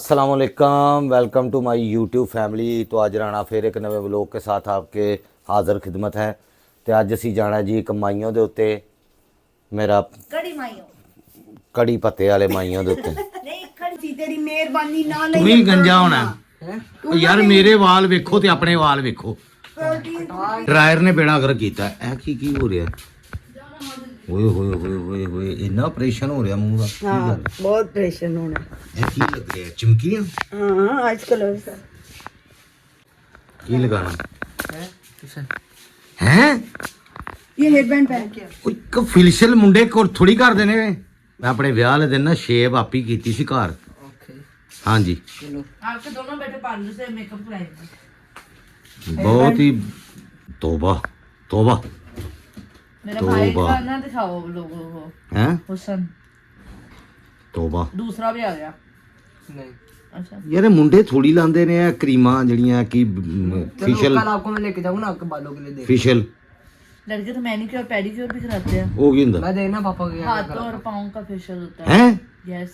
अस्सलाम वालेकुम, welcome to my YouTube family. तो आज राणा फिर एक नवे व्लॉग के साथ आपके हाज़र खिदमत है। तो अज असी जाना जी एक माइयों के उत्ते, मेरा कड़ी पत्ते वाले माइयों के उत्ते। तू ही गंजा होना यार, मेरे वाल वेखो ते अपने वाल वेखो। ड्रायर ने बेड़ा गर्क कीता है। की हो रहा है? ओए होए होए होए होए, इन्ना ऑपरेशन हो रहा मुंह का। हाँ, बहुत ऑपरेशन होना। ये की लग रहा है? चिमकियां? हाँ, आजकल ऐसा की लगाना हैं? ये हेडबैंड पहन के कोई कफिलशल मुंडे को थोड़ी कर देने। मैं अपने ब्याह वाले दिन ना शेव आप ही की सी घर। हाँ जी, आपके दोनों बेटे पार्लर से मेकअप कराएंगे। बहुत ही तौबा तौबा मेरा भाई का ना दिखाओ लोगों को। हैं? हुसन तौबा। दूसरा भी आ गया। नहीं अच्छा यार मुंडे थोड़ी लांदे ने क्रीमां जड़ियां की फेशियल। कल आपको मैं लेके जाऊंगा ना आपके बालों के लिए देख। फेशियल लड़के तो मैनिक्योर पेडिक्योर भी कराते हैं। वो की हुंदा? मैं देखना पापा के हाथों और पाँव का फेशियल होता है। हैं? यस,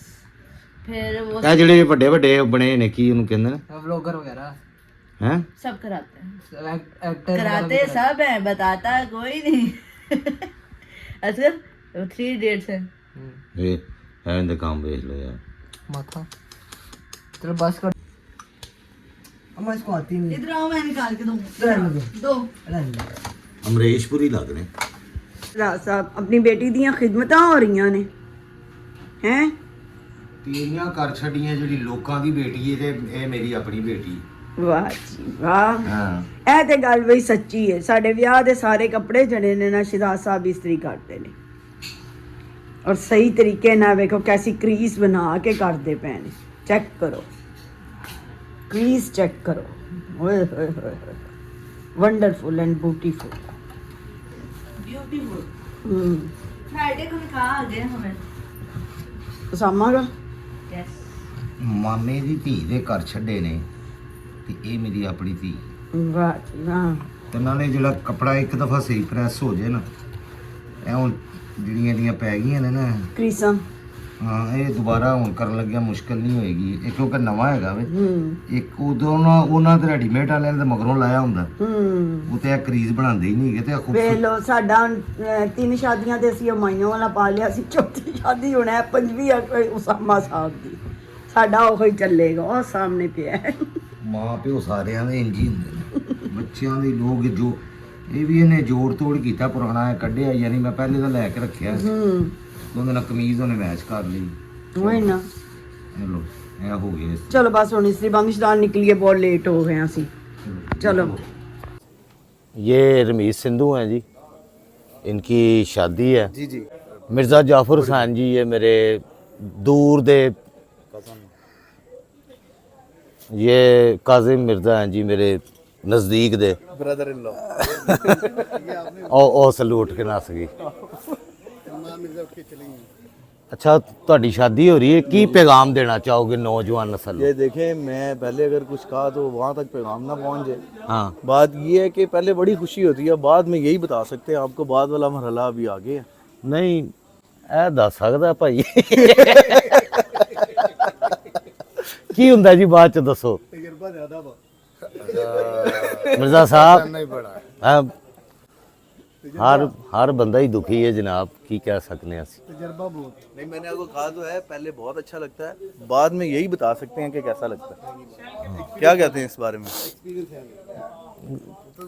फिर वो ਇਹ ਜਿਹੜੇ ਵੱਡੇ ਵੱਡੇ ਬਣੇ ਨੇ ਕੀ ਉਹਨੂੰ ਕਹਿੰਦੇ ਨੇ? व्लॉगर वगैरह हैं? सब कराते हैं। एक्टर कराते सब है, बताता कोई नहीं। असर 3 इडियट्स है। ये है इनका काम देख लो यार। माथा चलो बस कर। हम इसको आती नहीं। इधर आओ, मैं निकाल के रहने दूंगा। दो। दो रहने दो। ਅਮਰੇਸ਼ਪੁਰੀ ਲੱਗ ਰਹੇ। ਰਾਜ ਸਾਹਿਬ ਆਪਣੀ ਬੇਟੀ ਦੀਆਂ ਖਿਦਮਤਾਂ ਹੋ ਰਹੀਆਂ ਨੇ ਹੈ। ਤੀਆਂ ਕਰ ਛੱਡੀਆਂ ਜਿਹੜੀ ਲੋਕਾਂ ਦੀ ਬੇਟੀ ਹੈ ਤੇ ਇਹ ਮੇਰੀ ਆਪਣੀ ਬੇਟੀ। ਵਾਹ ਜੀ ਵਾਹ, ਹਾਂ, ਇਹ ਤੇ ਗੱਲ ਬਈ ਸੱਚੀ ਹੈ। ਸਾਡੇ ਵਿਆਹ ਦੇ ਸਾਰੇ ਕੱਪੜੇ ਜਿਹੜੇ ਨੇ ਨਾ ਸ਼ਿਦਾਤ ਸਾਹਿਬ ਇਸਤਰੀ ਕਰਦੇ ਨੇ, ਔਰ ਸਹੀ ਤਰੀਕੇ ਨਾਲ ਵੇਖੋ ਕੈਸੀ ਕਰੀਜ਼ ਬਣਾ ਕੇ ਕਰਦੇ ਪਏ ਨੇ। ਚੈੱਕ ਕਰੋ, ਕਰੀਜ਼ ਚੈੱਕ ਕਰੋ। ਓਏ ਹੋਏ ਹੋਏ wonderful and beautiful. Beautiful. Friday को निकाह आ गए हमें। ਉਸਾਮਾ ਦਾ यस, ਮਾਮੇ ਦੀ ਧੀ ਦੇ ਘਰ ਛੱਡੇ ਨੇ ਤੇ ਇਹ ਮੇਰੀ ਆਪਣੀ ਧੀ। ਵਾਹ ਜੀ ਵਾਹ। ਤੇ ਨਾਲੇ ਜਿਹੜਾ ਕਪੜਾ ਇੱਕ ਦਫਾ ਸਹੀ ਪ੍ਰੈਸ ਹੋ ਜੇ ਨਾ, ਇਹ ਹੁਣ ਜਿਹੜੀਆਂ ਇਹਦੀਆਂ ਪੈ ਗਈਆਂ ਨੇ ਨਾ, ਕ੍ਰਿਸਾਂ ਹਾਂ ਇਹ ਦੁਬਾਰਾ ਹੁਣ ਕਰਨ ਲੱਗਿਆ ਮੁਸ਼ਕਲ ਨਹੀਂ ਹੋਏਗੀ। ਇਹ ਕਿਉਂਕਿ ਨਵਾਂ ਹੈਗਾ ਵੇ। ਹੂੰ ਇੱਕ ਉਦੋਂ ਨਾ ਉਹਨਾਂ ਤੇ ਰੈਡੀਮੇਡ ਵਾਲਿਆਂ ਨੇ ਤਾਂ ਮਗਰੋਂ ਲਾਇਆ ਹੁੰਦਾ, ਹੂੰ। ਉਹ ਤੇ ਇਹ ਕਰੀਜ਼ ਬਣਾਉਂਦੇ ਹੀ ਨਹੀਂ ਹੈਗੇ। ਤੇ ਇਹ ਵੇਖ ਖੂਬਸੂਰਤ ਲੋ ਸਾਡਾ 3 ਸ਼ਾਦੀਆਂ ਤੇ ਅਸੀਂ ਮਾਈਆਂ ਵਾਲਾ ਪਾ ਲਿਆ ਸੀ। ਚੌਥੀ ਸ਼ਾਦੀ ਹੁਣ ਹੈ 5ਵੀਂ ਉਸਾਮਾ ਸਾਹਿਬ ਦੀ। ਸਾਡਾ ਉਹ ਹੀ ਚੱਲੇਗਾ, ਉਹ ਸਾਹਮਣੇ ਪਿਆ ਹੈ। ਮਾਂ ਪਿਓ ਸਾਰਿਆਂ ਦੇ ਇੰਜ ਹੀ ਹੁੰਦੇ ਨੇ। ਬੱਚਿਆਂ ਦੀ ਲੋਕ ਜੋ ਇਹ ਵੀ ਇਹਨੇ ਜੋੜ ਤੋੜ ਕੀਤਾ, ਪੁਰਾਣਾ ਇਹ ਕੱਢਿਆ। ਯਾਨੀ ਮੈਂ ਪਹਿਲੇ ਤਾਂ ਲੈ ਕੇ ਰੱਖਿਆ ਸੀ, ਹੂੰ ਉਹਦੇ ਨਾਲ ਕਮੀਜ਼ ਉਹਨੇ ਮੈਚ ਕਰ ਲਈ। वही ना। ਚਲੋ ਇਹ ਹੋ ਗਿਆ। चलो बस हम इसी बांग्लादेश निकलिए, बहुत लेट हो गए ਅਸੀਂ। चलो ये रमीज सिंधु हैं जी, इनकी शादी है। जी जी। मिर्ज़ा जाफर हुसैन जी ये मेरे दूर दे, ये काजिम मिर्ज़ा हैं जी मेरे नज़दीक दे ब्रदर इन लॉ। ਉਹ ਸਲੂਟ ਕੇ ਨੱਸ ਗਈ। अच्छा ਤੁਹਾਡੀ शादी हो रही है, की पैगाम देना चाहोगे नौजवान नस्ल? ये देखें, मैं पहले अगर कुछ कहा तो वहाँ तक पैगाम ना पहुँच जाए। हाँ, बात ये है कि पहले बड़ी खुशी होती है, बाद में यही बता सकते हैं आपको। बाद वाला मरहला अभी आगे है। नहीं ਇਹ ਦੱਸ ਸਕਦਾ ਭਾਈ ਕੀ ਹੁੰਦਾ ਜੀ? ਬਾਅਦ ਚ ਦੱਸੋ। ਤਜਰਬਾ ਜ਼ਿਆਦਾ ਵਾ ਮਿਰਜ਼ਾ ਸਾਹਿਬ। ਨਹੀਂ ਬੜਾ हर बंदा ही दुखी है जनाब, की कह सकते हैं ਅਸੀਂ। तजर्बा बहुत नहीं, मैंने आपको कहा तो है, पहले बहुत अच्छा लगता है, बाद में यही बता सकते हैं कि कैसा लगता है। क्या कहते हैं इस बारे में?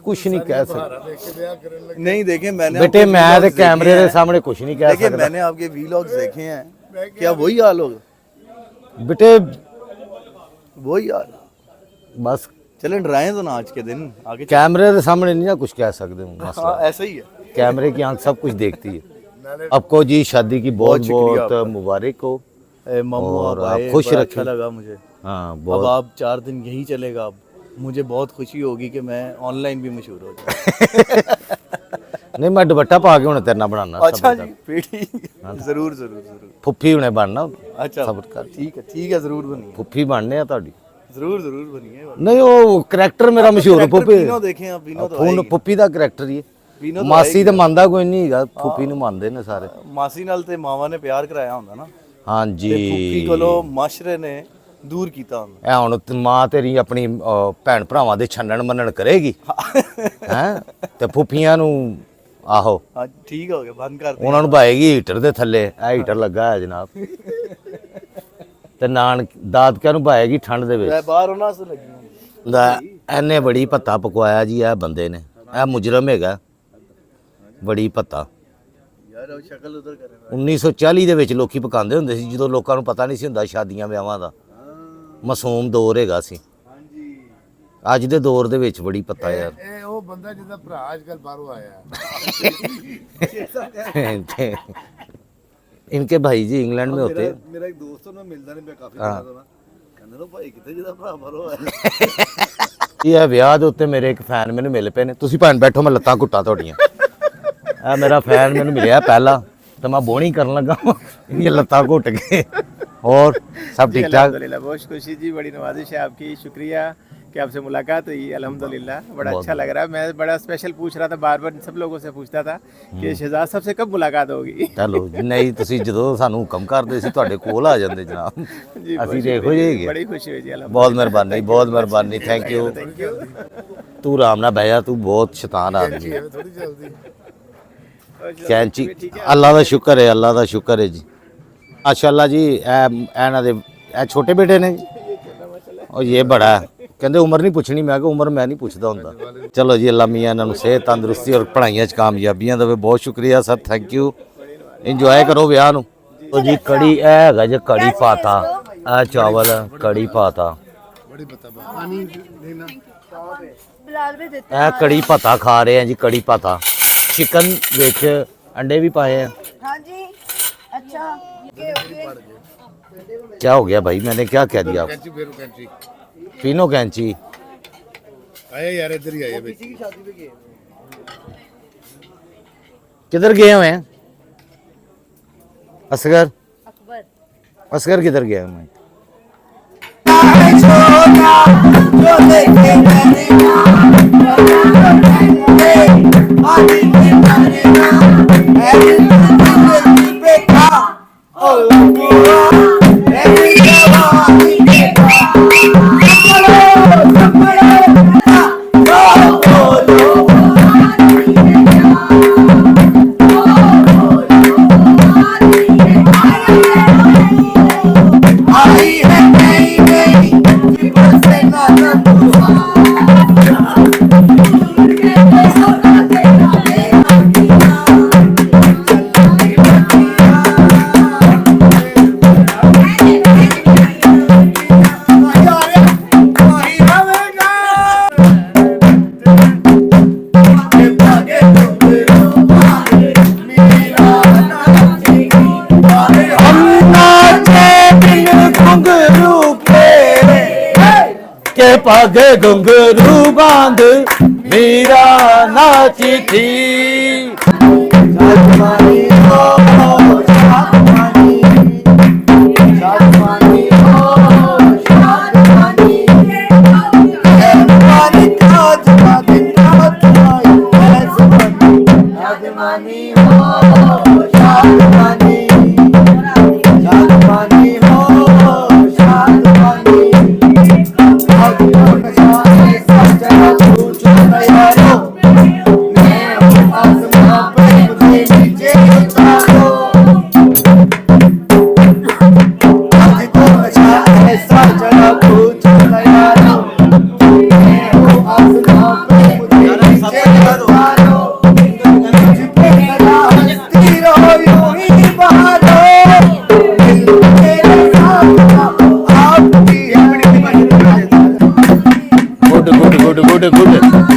कुछ नहीं कह सकते नहीं देखें, मैंने बेटे, आपके मैं vlogs तो कैमरे देखे के हैं। सामने कुछ नहीं कह देखिए, सकता। मैंने आपके वीलॉग्स देखे हैं, क्या वही हाल होगा? बेटे वही हाल। बस चलें डराएं तो ना आज के दिन आगे कैमरे के सामने नहीं ना कुछ कह सकते हूँ। मसला हाँ, ऐसा ही है। कैमरे की आंख सब कुछ देखती है। आपको जी शादी की बहुत शुक्रिया बहुत मुबारक हो। मम्मू और आप आप आए, खुश बड़ा रखें। अच्छा लगा मुझे। हाँ अब बहुत। आप 4 दिन यही चलेगा। अब मुझे बहुत खुशी होगी कि मैं ऑनलाइन भी मशहूर हो जाऊँ। नहीं मैं दुपट्टा पा के हुणे तेरे नाल बनाना। अच्छा जी, फिर ठीक है। जरूर जरूर जरूर। फुफ्फी हुणे बनना। अच्छा सब्र कर। ठीक है जरूर बनिए। फुफ्फी बनने आ ਤੁਹਾਡੀ। जरूर जरूर बनिए। नहीं वो करैक्टर मेरा मशहूर फुफ्फी। पीनो देखें आप, पीनो तो ਫੋਨ आएगी। ਫੁੱਫੀ ਦਾ ਕਰੈਕਟਰ ਹੀ ਹੈ। ਪੀਨੋ ਤਾਂ ਮਾਸੀ ਤੇ ਮੰਨਦਾ ਕੋਈ ਨਹੀਂ ਹੈਗਾ, ਫੁੱਫੀ ਨੂੰ ਮੰਨਦੇ ਨੇ ਸਾਰੇ। ਮਾਸੀ ਨਾਲ ਤੇ ਮਾਵਾਂ ਨੇ ਪਿਆਰ ਕਰਾਇਆ ਹੁੰਦਾ ਨਾ। ਹਾਂਜੀ ਤੇ ਫੁੱਫੀ ਕੋਲੋਂ ਮਾਸ਼ਰੇ ਨੇ दूर कीता हूं ਇਹ ਹੁਣ ਮਾਂ ਤੇਰੀ ਆਪਣੀ ਭੈਣ ਭਰਾਵਾਂ ਦੇ ਛੰਨਣ ਮੰਨਣ ਕਰੇਗੀ ਹੈ ਤੇ ਫੁੱਫੀਆਂ ਨੂੰ ਆਹੋ हाँ ठीक हो गया बंद कर ਉਹਨਾਂ ਨੂੰ ਭਾਏਗੀ ਹੀਟਰ ਦੇ ਥੱਲੇ ਇਹ ਹੀਟਰ ਲੱਗਾ ਹੈ ਜਨਾਬ ਤੇ ਨਾਨ ਦਾਦਕਿਆਂ ਨੂੰ ਭਾਏਗੀ ਠੰਡ ਦੇ ਵਿੱਚ बाहर होना से लगी ਲੈ ਐਨੇ ਬੜੀ ਭੱਤਾ ਪਕਵਾਇਆ ਜੀ ਇਹ ਬੰਦੇ ਨੇ ਇਹ ਮੁਜਰਮ ਹੈਗਾ ਬੜੀ ਭੱਤਾ यार वो शक्ल उधर करे 1940 ਦੇ ਵਿੱਚ ਲੋਕੀ ਪਕਾਉਂਦੇ ਹੁੰਦੇ ਸੀ ਜਦੋਂ ਲੋਕਾਂ ਨੂੰ ਪਤਾ ਨਹੀਂ ਸੀ ਹੁੰਦਾ ਸ਼ਾਦੀਆਂ ਵਿਆਹਾਂ ਦਾ ਮਾਸੂਮ ਦੌਰ ਹੈਗਾ ਸੀ ਅੱਜ ਦੇ ਦੌਰ ਦੇ ਵਿੱਚ ਬੜੀ ਪਤਾ ਯਾਰ ਇਹ ਉਹ ਬੰਦਾ ਜਿਹਦਾ ਭਰਾ ਅੱਜ ਕੱਲ ਬਾਹਰੋਂ ਆਇਆ इनके भाई जी इंग्लैंड में होते हैं मेरा एक दोस्त है ना मिलता नहीं मैं काफी दिनों से ना कहने लो भाई कितने जिदा भरा भरो है ਇਹ ਵਿਆਹ ਦੇ ਉੱਤੇ ਮੇਰੇ ਇੱਕ ਫੈਨ ਮੈਨੂੰ ਮਿਲ ਪਏ ਨੇ ਤੁਸੀਂ ਭਾਂ ਬੈਠੋ ਮੈਂ ਲੱਤਾਂ ਘੁੱਟਾਂ ਤੁਹਾਡੀਆਂ ਇਹ ਮੇਰਾ ਫੈਨ ਮੈਨੂੰ ਮਿਲਿਆ ਪਹਿਲਾਂ ਤੇ ਮੈਂ ਬੋਣੀ ਕਰਨ ਲੱਗਾ ਇਹ ਲੱਤਾਂ ਘੁੱਟ ਕੇ और सब ठीक ठाक अल्हम्दुलिल्लाह बहुत खुशी जी बड़ी नवाजिश है आपकी शुक्रिया कि आपसे मुलाकात हुई अल्हम्दुलिल्लाह बड़ा अच्छा लग रहा है मैं बड़ा स्पेशल पूछ रहा था बार बार सब लोगों से पूछता था कि शहजाद साहब से कब मुलाकात होगी ਚਲੋ ਜੀ ਨਹੀਂ ਤੁਸੀਂ ਜਦੋਂ ਸਾਨੂੰ ਹੁਕਮ ਕਰਦੇ ਸੀ ਤੁਹਾਡੇ ਕੋਲ ਆ ਜਾਂਦੇ ਜਨਾਬ ਅਸੀਂ ਦੇਖੋ ਜੀ बड़ी खुशी हुई जी ਬਹੁਤ ਮਿਹਰਬਾਨੀ ਥੈਂਕ ਯੂ ਤੂੰ ਆਰਾਮ ਨਾਲ ਬਹਿ ਜਾ ਤੂੰ ਬਹੁਤ ਸ਼ੈਤਾਨ ਆਦਮੀ ਹੈ ਥੋੜੀ ਜਲਦੀ ਕੈਂਚੀ ਅੱਲਾ ਦਾ ਸ਼ੁਕਰ ਹੈ ਅੱਲਾ ਦਾ ਸ਼ੁਕਰ ਹੈ ਜੀ ਮਾਸ਼ਾਅੱਲਾ ਜੀ ਇਹਨਾਂ ਦੇ ਇਹ ਛੋਟੇ ਬੇਟੇ ਨੇ ਉਹ ਇਹ ਬੜਾ ਹੈ ਕਹਿੰਦੇ ਉਮਰ ਨਹੀਂ ਪੁੱਛਣੀ ਮੈਂ ਕਿਹਾ ਉਮਰ ਮੈਂ ਨਹੀਂ ਪੁੱਛਦਾ ਹੁੰਦਾ ਚਲੋ ਜੀ ਅੱਲਾ ਮੀਆਂ ਇਹਨਾਂ ਨੂੰ ਸਿਹਤ ਤੰਦਰੁਸਤੀ ਔਰ ਪੜ੍ਹਾਈਆਂ 'ਚ ਕਾਮਯਾਬੀਆਂ ਦੇਵੇ ਬਹੁਤ ਸ਼ੁਕਰੀਆ ਸਰ ਥੈਂਕ ਯੂ ਇੰਜੋਏ ਕਰੋ ਵਿਆਹ ਨੂੰ ਉਹ ਜੀ ਕੜੀ ਇਹ ਹੈਗਾ ਜੀ ਕੜੀ ਪਾਤਾ ਇਹ ਚਾਵਲ ਕੜੀ ਪਾਤਾ ਬੜੀ ਪਤਾ ਪਾਣੀ ਦੇਣਾ ਇਹ ਕੜੀ ਪਤਾ ਖਾ ਰਹੇ ਆ ਜੀ ਕੜੀ ਪਤਾ ਚਿਕਨ ਵਿੱਚ ਅੰਡੇ ਵੀ ਪਾਏ ਆ ਹਾਂਜੀ ਅੱਛਾ क्या हो गया भाई मैंने क्या कह दिया ਕੈਂਚੀ ਫੇਰੋ ਕੈਂਚੀ तीनों कैंची ਆਇਆ ਯਾਰ ਇੱਧਰ ਹੀ ਆਇਆ ਵਿੱਚ किधर गए हुए हैं असगर असगर किधर गया मैं के पागे घुंघरू बांध मीरा नाची थी good good good good good